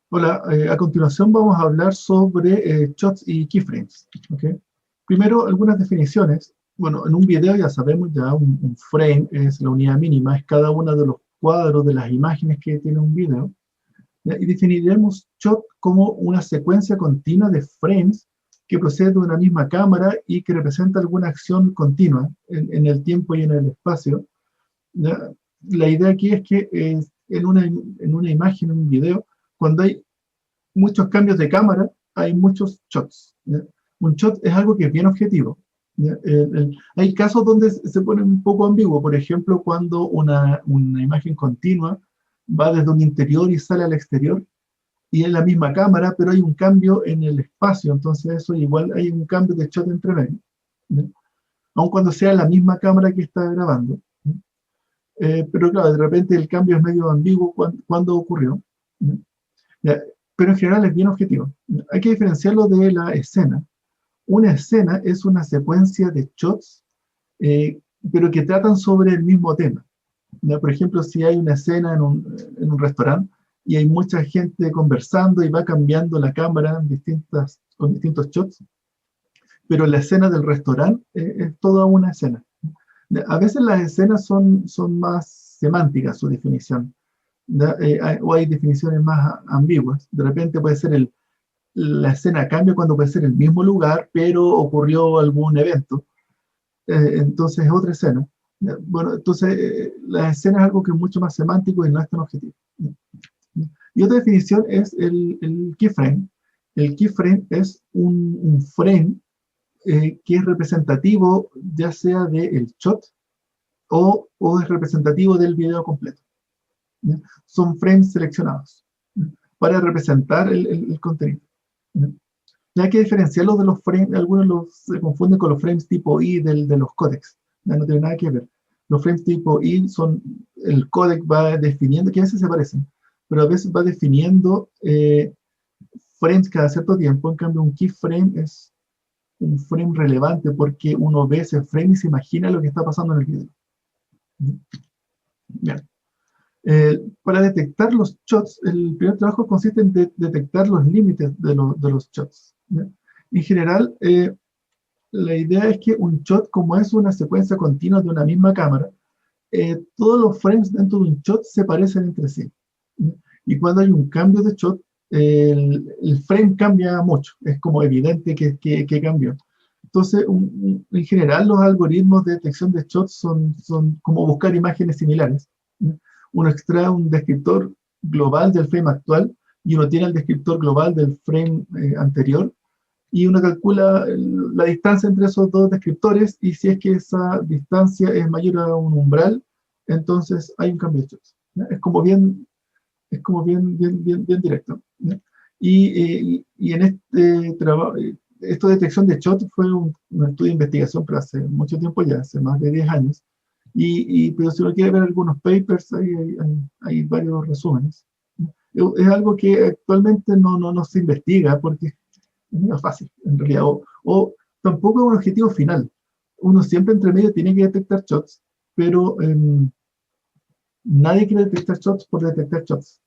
Hola, a continuación vamos a hablar sobre shots y keyframes. ¿Ok? Primero, algunas definiciones. Bueno, en un video ya sabemos, ya un frame es la unidad mínima, es cada uno de los cuadros de las imágenes que tiene un video. ¿Ya? Y definiremos shot como una secuencia continua de frames que procede de una misma cámara y que representa alguna acción continua en el tiempo y en el espacio. ¿Ya? La idea aquí es que en una imagen, en un video, cuando hay muchos cambios de cámara, hay muchos shots. ¿Ya? Un shot es algo que es bien objetivo. ¿Ya? Hay casos donde se pone un poco ambiguo, por ejemplo, cuando una imagen continua va desde un interior y sale al exterior, y es la misma cámara, pero hay un cambio en el espacio, entonces eso igual hay un cambio de shot entre medio, ¿ya? Aun cuando sea la misma cámara que está grabando. ¿Ya? Pero claro, de repente el cambio es medio ambiguo cuando ocurrió. ¿Ya? Ya, pero en general es bien objetivo. Hay que diferenciarlo de la escena. Una escena es una secuencia de shots, eh, pero que tratan sobre el mismo tema. ¿Ya? Por ejemplo, si hay una escena en un restaurante y hay mucha gente conversando y va cambiando la cámara con distintos shots, pero la escena del restaurante es toda una escena. A veces las escenas son más semánticas, su definición. O hay definiciones más ambiguas. De repente puede ser la escena cambia cuando puede ser el mismo lugar, pero ocurrió algún evento. Entonces es otra escena. Bueno, entonces la escena es algo que es mucho más semántico y no es tan objetivo. Y otra definición es el keyframe. El keyframe es un frame que es representativo ya sea del shot o es representativo del video completo. ¿Ya? Son frames seleccionados, ¿ya? Para representar el contenido. ¿Ya? Y hay que diferenciarlos de los frames, algunos se confunden con los frames tipo I de los códecs, ¿ya? No tiene nada que ver. Los frames tipo I el códec va definiendo, que a veces se parecen, pero a veces va definiendo frames cada cierto tiempo. En cambio, un keyframe es un frame relevante porque uno ve ese frame y se imagina lo que está pasando en el video. Bien. Para detectar los shots, el primer trabajo consiste en detectar los límites de los shots. ¿Ya? En general, la idea es que un shot, como es una secuencia continua de una misma cámara, todos los frames dentro de un shot se parecen entre sí. ¿Ya? Y cuando hay un cambio de shot, el frame cambia mucho, es como evidente que cambió. Entonces, en general, los algoritmos de detección de shots son como buscar imágenes similares. ¿Ya? Uno extrae un descriptor global del frame actual y uno tiene el descriptor global del frame anterior, y uno calcula la distancia entre esos dos descriptores, y si es que esa distancia es mayor a un umbral, entonces hay un cambio de shots. ¿Ya? Es como bien directo. ¿Ya? Y en este trabajo, esto de detección de shots fue un estudio de investigación, pero hace mucho tiempo ya, hace más de 10 años. Pero si uno quiere ver algunos papers, hay varios resúmenes. Es algo que actualmente no se investiga porque es muy fácil, en realidad. O tampoco es un objetivo final. Uno siempre entre medio tiene que detectar shots, pero nadie quiere detectar shots por detectar shots.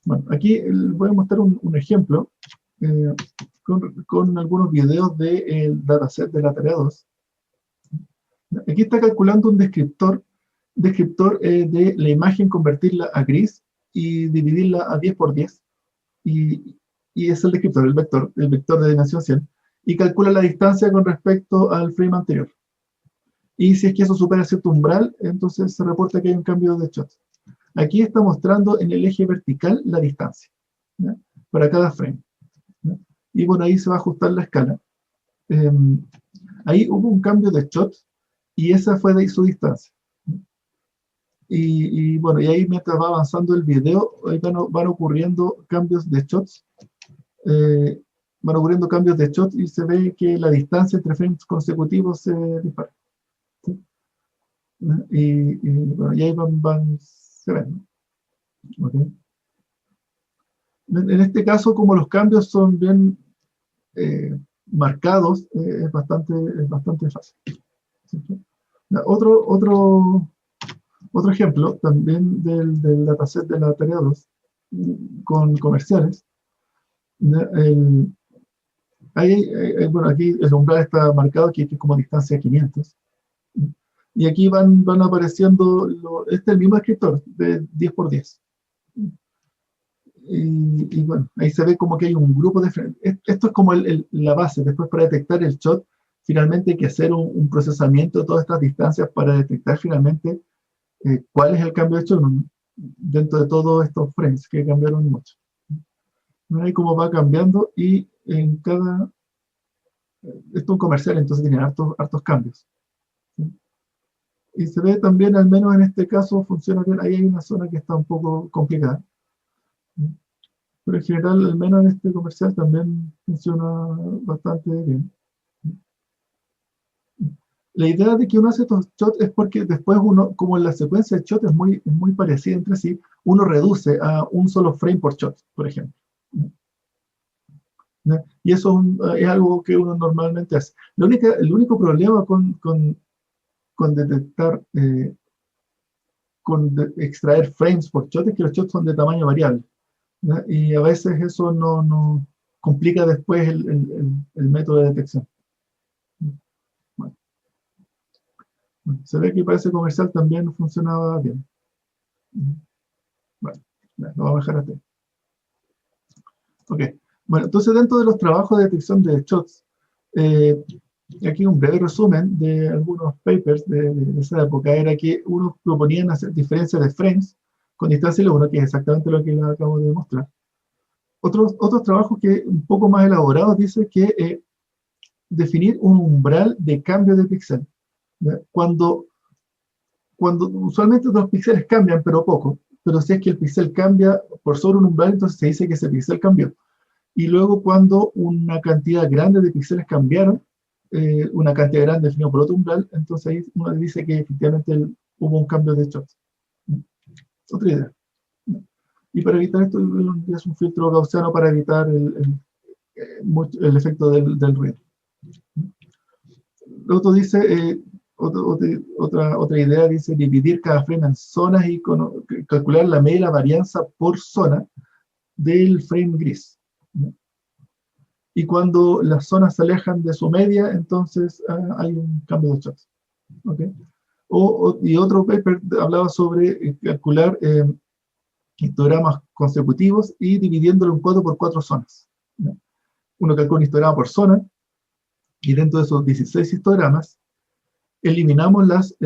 Bueno, aquí voy a mostrar un ejemplo eh, con algunos videos del dataset de la tarea 2. Aquí está calculando un descriptor de la imagen, convertirla a gris y dividirla a 10 por 10. Y, y es el descriptor, el vector de dimensión 100, y calcula la distancia con respecto al frame anterior. Y si es que eso supera cierto umbral, entonces se reporta que hay un cambio de shot. Aquí está mostrando en el eje vertical la distancia, ¿ya? Para cada frame, ¿ya? Y bueno, ahí se va a ajustar la escala. Ahí hubo un cambio de shot y esa fue de su distancia. Bueno, y ahí mientras va avanzando el video, ahí van ocurriendo cambios de shots. eh, Van ocurriendo cambios de shot y se ve que la distancia entre frames consecutivos se dispara. ¿Sí? Bueno, y ahí se ven, ¿no? ¿Okay? En este caso, como los cambios son bien eh, marcados, es bastante fácil. ¿Sí? Otro ejemplo también del dataset de la tarea 2. con comerciales. El, bueno, aquí el umbral está marcado, aquí es como distancia 500. Y aquí van apareciendo, este es el mismo escritor, de 10 por 10. Y bueno, ahí se ve como que hay un grupo de... Esto es como la base. Después, para detectar el shot, finalmente hay que hacer un procesamiento de todas estas distancias para detectar finalmente cuál es el cambio de shot dentro de todos estos frames que cambiaron mucho. Ahí cómo va cambiando y en cada... Esto es un comercial, entonces tiene hartos cambios. ¿Sí? Y se ve también, al menos en este caso, funciona bien. Ahí hay una zona que está un poco complicada. ¿Sí? Pero en general, al menos en este comercial, también funciona bastante bien. La idea de que uno hace estos shots es porque después uno, como la secuencia de shots es muy parecida entre sí, uno reduce a un solo frame por shot, por ejemplo. ¿No? Y eso es algo que uno normalmente hace. El único problema con detectar, extraer frames por shot es que los shots son de tamaño variable. ¿No? Y a veces eso no complica después el método de detección. Bueno, se ve que para ese comercial también funcionaba bien. Bueno, lo vamos a dejar hasta ahí. Ok. Bueno, entonces dentro de los trabajos de detección de shots, aquí un breve resumen de algunos papers de esa época, era que unos proponían hacer diferencia de frames con distancia L1, que es exactamente lo que les acabo de mostrar. Otros trabajos que un poco más elaborados dicen que definir un umbral de cambio de píxel. Cuando usualmente los píxeles cambian, pero poco, pero si es que el píxel cambia por sobre un umbral, entonces se dice que ese píxel cambió. Y luego cuando una cantidad grande de píxeles cambiaron, una cantidad grande definido por otro umbral, entonces ahí uno dice que efectivamente hubo un cambio de shots. Otra idea. Y para evitar esto, es un filtro gaussiano para evitar el efecto del ruido. Otro dice, otra idea dice dividir cada frame en zonas y calcular la media varianza por zona del frame gris. Y cuando las zonas se alejan de su media, entonces hay un cambio de shots. ¿Okay? Y otro paper hablaba sobre calcular histogramas consecutivos y dividiéndolo en 4 por 4 zonas. ¿No? Uno calcula un histograma por zona y dentro de esos 16 histogramas eliminamos las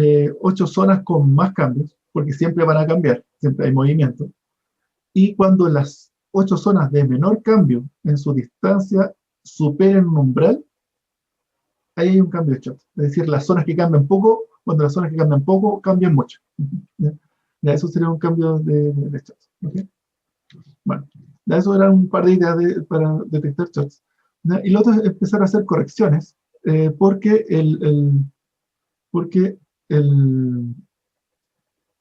8 zonas con más cambios, porque siempre van a cambiar, siempre hay movimiento. Y cuando las 8 zonas de menor cambio en su distancia superen un umbral, ahí hay un cambio de shot. Es decir, las zonas que cambian poco, cuando las zonas que cambian poco, cambian mucho. Ya, eso sería un cambio de shot. ¿Okay? Bueno, ya eso eran un par de ideas para detectar shots. ¿Ya? Y lo otro es empezar a hacer correcciones, porque porque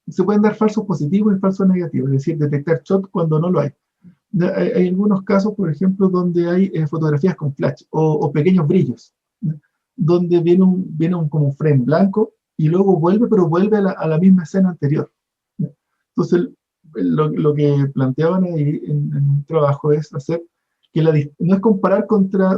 se pueden dar falsos positivos y falsos negativos, es decir, detectar shot cuando no lo hay. Hay algunos casos, por ejemplo, donde hay fotografías con flash o pequeños brillos, ¿no? Donde viene como un frame blanco y luego vuelve, pero vuelve a la misma escena anterior, ¿no? Entonces, lo que planteaban ahí en un trabajo es hacer que no es comparar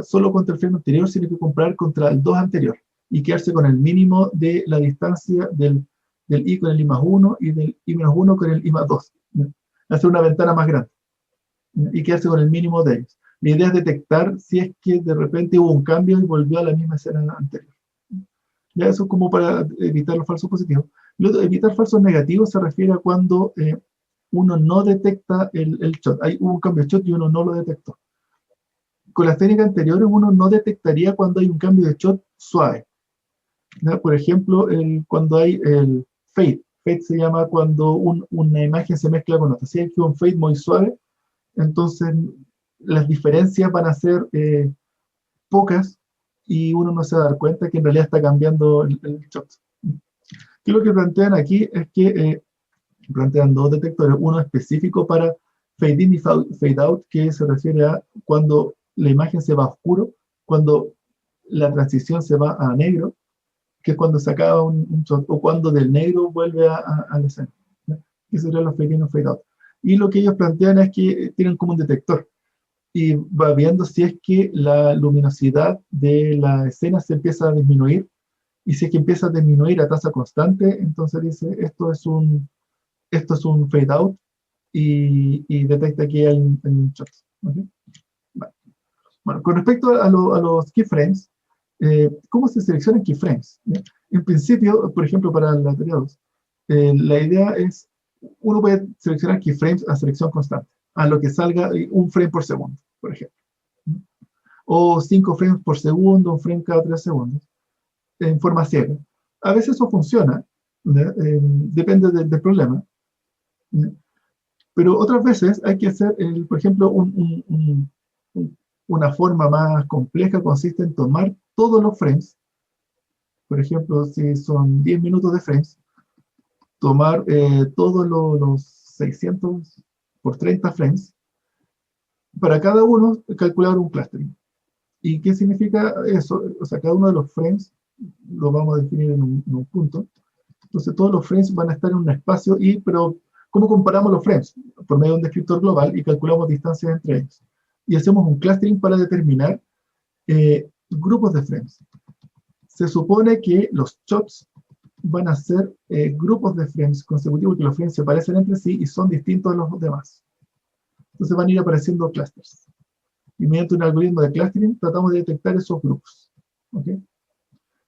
solo contra el frame anterior, sino que comparar contra el 2 anterior y quedarse con el mínimo de la distancia del i con el i más 1 y del i menos 1 con el i más 2, ¿no? Hacer una ventana más grande y quedarse con el mínimo de ellos. La idea es detectar si es que de repente hubo un cambio y volvió a la misma escena anterior. Ya eso es como para evitar los falsos positivos. Evitar falsos negativos se refiere a cuando uno no detecta el shot. Hubo un cambio de shot y uno no lo detectó. Con las técnicas anteriores uno no detectaría cuando hay un cambio de shot suave. ¿Ya? Por ejemplo, cuando hay el fade. Fade se llama cuando una imagen se mezcla con otra. Si hay un fade muy suave, entonces las diferencias van a ser pocas y uno no se va a dar cuenta que en realidad está cambiando el shot. ¿Qué es lo que plantean aquí? Es que plantean dos detectores, uno específico para fade in y fade out, que se refiere a cuando la imagen se va a oscuro, cuando la transición se va a negro, que es cuando se acaba un shot, o cuando del negro vuelve a la escena. ¿No? Que serían los fade in o fade out. y lo que ellos plantean es que tienen como un detector, y va viendo si es que la luminosidad de la escena se empieza a disminuir, y si es que empieza a disminuir a tasa constante, entonces dice, esto es un fade out, y detecta que hay un shot. ¿Okay? Vale. Bueno, con respecto a los keyframes, ¿cómo se seleccionan keyframes? ¿Ya? En principio, por ejemplo, para la teoría 2, la idea es, uno puede seleccionar keyframes a selección constante, a lo que salga un frame por segundo, por ejemplo. O 5 frames por segundo, un frame cada 3 segundos, en forma ciega. A veces eso funciona, depende del problema. Pero otras veces hay que hacer, por ejemplo, una forma más compleja consiste en tomar todos los frames. Por ejemplo, si son 10 minutos de frames, tomar todos los 600 por 30 frames, para cada uno calcular un clustering. ¿Y qué significa eso? O sea, cada uno de los frames lo vamos a definir en un punto. Entonces todos los frames van a estar en un espacio, pero ¿cómo comparamos los frames? Por medio de un descriptor global y calculamos distancias entre ellos. Y hacemos un clustering para determinar grupos de frames. Se supone que los chops van a ser grupos de frames consecutivos, que los frames se parecen entre sí y son distintos a los demás. Entonces van a ir apareciendo clusters. Y mediante un algoritmo de clustering tratamos de detectar esos grupos. ¿Okay?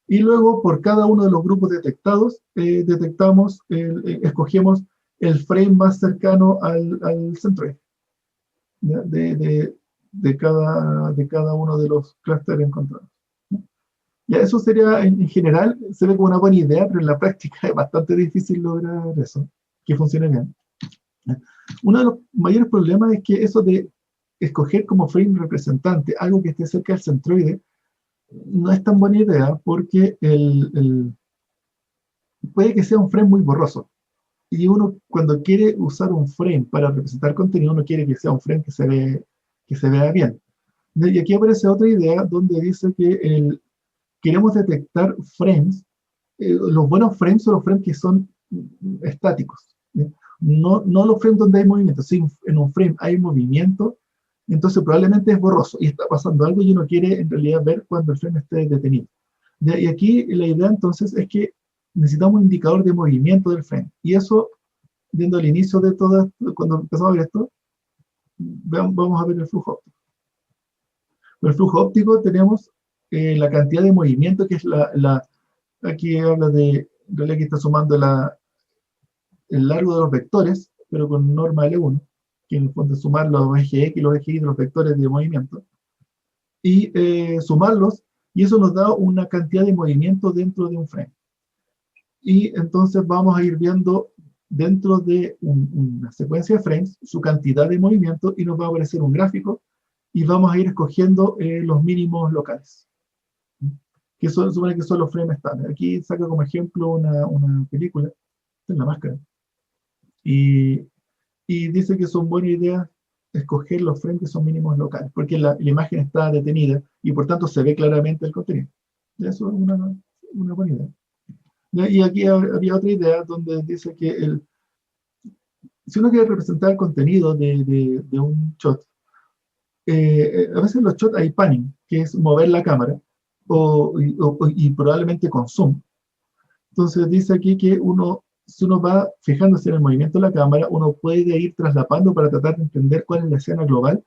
Y luego, por cada uno de los grupos detectados, escogemos el frame más cercano al centroide de cada uno de los clústeres encontrados. Ya eso sería, en general, se ve como una buena idea, pero en la práctica es bastante difícil lograr eso, que funcione bien. Uno de los mayores problemas es que eso de escoger como frame representante algo que esté cerca del centroide no es tan buena idea, porque puede que sea un frame muy borroso. Y uno, cuando quiere usar un frame para representar contenido, uno quiere que sea un frame que se vea bien. Y aquí aparece otra idea donde dice que queremos detectar frames. Los buenos frames son los frames que son estáticos. No los frames donde hay movimiento. Si en un frame hay movimiento, entonces probablemente es borroso y está pasando algo y uno quiere en realidad ver cuando el frame esté detenido. Y aquí la idea entonces es que necesitamos un indicador de movimiento del frame. Y eso, viendo el inicio de todo, cuando empezamos a ver esto, vamos a ver el flujo óptico. En el flujo óptico tenemos la cantidad de movimiento, que es aquí habla en realidad que está sumando el largo de los vectores, pero con norma L1, que en el fondo es sumar los ejes X y los ejes Y de los vectores de movimiento, y sumarlos, y eso nos da una cantidad de movimiento dentro de un frame. Y entonces vamos a ir viendo dentro de una secuencia de frames su cantidad de movimiento, y nos va a aparecer un gráfico, y vamos a ir escogiendo los mínimos locales, que supone que son los frames estándar. Aquí saca como ejemplo una película, en La Máscara, y dice que son buenas ideas escoger los frames que son mínimos locales, porque la imagen está detenida y por tanto se ve claramente el contenido. Eso es una buena idea. Y aquí había otra idea donde dice que si uno quiere representar el contenido de un shot, a veces en los shots hay panning, que es mover la cámara, y probablemente con zoom. Entonces dice aquí que si uno va fijándose en el movimiento de la cámara, uno puede ir traslapando para tratar de entender cuál es la escena global,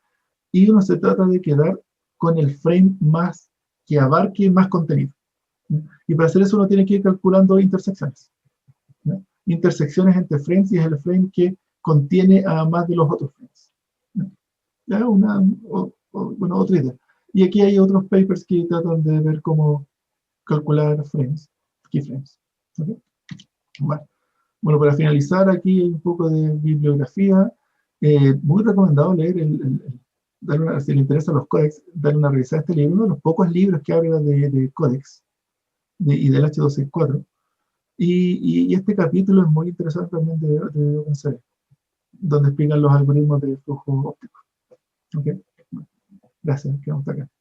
y uno se trata de quedar con el frame más que abarque más contenido. Y para hacer eso uno tiene que ir calculando intersecciones. ¿No? Intersecciones entre frames, y es el frame que contiene a más de los otros frames. ¿No? Ya bueno, otra idea. Y aquí hay otros papers que tratan de ver cómo calcular frames, keyframes. ¿Okay? Bueno, para finalizar, aquí hay un poco de bibliografía. Muy recomendado leer, si le interesan los códex, dar una revisada a este libro, uno de los pocos libros que habla de códex y del H264. Y este capítulo es muy interesante también de OpenCV, donde explican los algoritmos de flujo óptico. ¿Okay? Gracias, quedamos hasta acá.